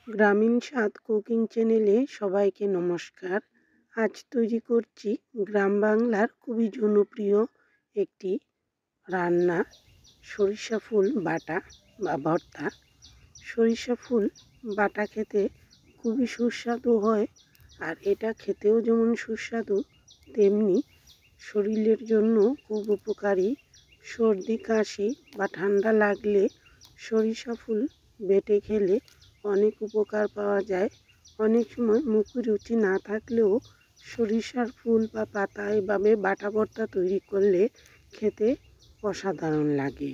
গ্রামীণ স্বাদ কুকিং চ্যানেলে সবাইকে নমস্কার। আজ তৈরি করছি গ্রাম বাংলার খুবই জনপ্রিয় একটি রান্না, সরিষা ফুল বাটা বা ভর্তা। সরিষা ফুল বাটা খেতে খুবই সুস্বাদু হয়, আর এটা খেতেও যেমন সুস্বাদু তেমনি শরীরের জন্য খুব উপকারী। সর্দি কাশি বা ঠান্ডা লাগলে সরিষা ফুল বেটে খেলে অনেক উপকার পাওয়া যায়। অনেক সময় মুখে রুচি না থাকলেও সরিষার ফুল বা পাতা এভাবে বাটা ভর্তা তৈরি করলে খেতে অসাধারণ লাগে।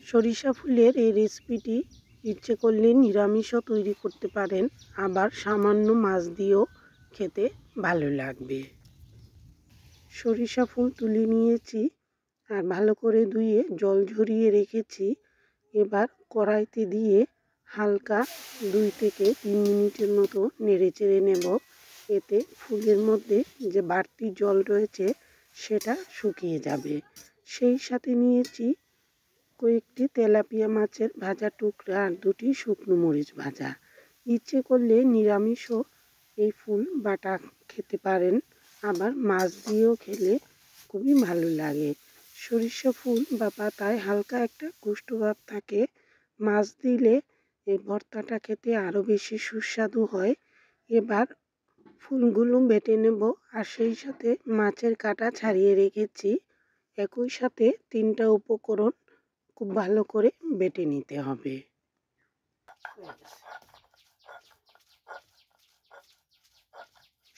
সরিষা ফুলের এই রেসিপিটি ইচ্ছে করলে নিরামিষও তৈরি করতে পারেন, আবার সামান্য মাছ দিয়েও খেতে ভালো লাগবে। সরিষা ফুল তুলে নিয়েছি আর ভালো করে ধুয়ে জল ঝরিয়ে রেখেছি। এবার কড়াইতে দিয়ে হালকা 2 থেকে 3 মিনিটের মতো নেড়ে চেড়ে নেব। এতে ফুলের মধ্যে যে বাড়তি জল রয়েছে সেটা শুকিয়ে যাবে। সেই সাথে নিয়েছি কয়েকটি তেলাপিয়া মাছের ভাজা টুকরা আর 2টি শুকনো মরিচ ভাজা। ইচ্ছে করলে নিরামিষও এই ফুল বাটা খেতে পারেন, আবার মাছ দিয়েও খেলে খুবই ভালো লাগে। সরিষা ফুল বা পাতায় হালকা একটা কুষ্ঠভাব থাকে, মাছ দিলে এই ভর্তাটা খেতে আরও বেশি সুস্বাদু হয়। এবার ফুলগুলো বেটে নেব, আর সেই সাথে মাছের কাঁটা ছাড়িয়ে রেখেছি। একই সাথে 3টা উপকরণ খুব ভালো করে বেটে নিতে হবে।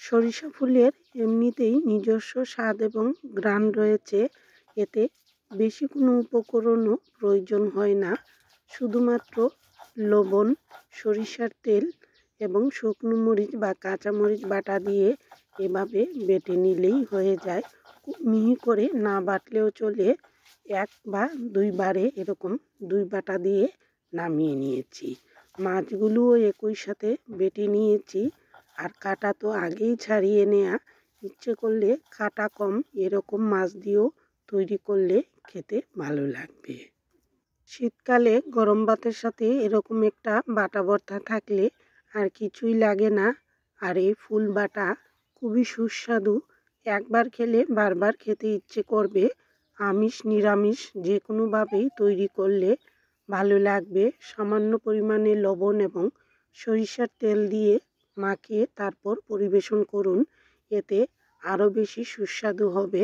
সরিষা ফুলের এমনিতেই নিজস্ব স্বাদ এবং ঘ্রাণ রয়েছে, এতে বেশি কোনো উপকরণও প্রয়োজন হয় না। শুধুমাত্র লবণ, সরিষার তেল এবং শুকনো মরিচ বা কাঁচা মরিচ বাটা দিয়ে এভাবে বেটে নিলেই হয়ে যায়। খুব মিহি করে না বাটলেও চলে, 1 বা 2 বারে এরকম 2 বাটা দিয়ে নামিয়ে নিয়েছি। মাছগুলোও একই সাথে বেটে নিয়েছি, আর কাঁটা তো আগেই ছাড়িয়ে নেওয়া। ইচ্ছে করলে কাঁটা কম এরকম মাছ দিয়েও তৈরি করলে খেতে ভালো লাগবে। শীতকালে গরম ভাতের সাথে এরকম একটা বাটা ভর্তা থাকলে আর কিছুই লাগে না। আর এই ফুল বাটা খুবই সুস্বাদু, একবার খেলে বারবার খেতে ইচ্ছে করবে। আমিষ নিরামিষ যে কোনোভাবেই তৈরি করলে ভালো লাগবে। সামান্য পরিমাণে লবণ এবং সরিষার তেল দিয়ে মাখিয়ে তারপর পরিবেশন করুন, এতে আরও বেশি সুস্বাদু হবে।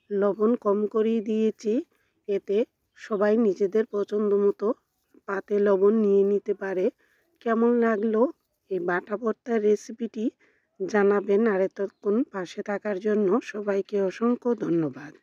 লবণ কম করেই দিয়েছি, এতে সবাই নিজেদের পছন্দ মতো পাতে লবণ নিয়ে নিতে পারে। কেমন লাগলো এই বাটা ভর্তার রেসিপিটি জানাবেন, আর এতক্ষণ পাশে থাকার জন্য সবাইকে অসংখ্য ধন্যবাদ।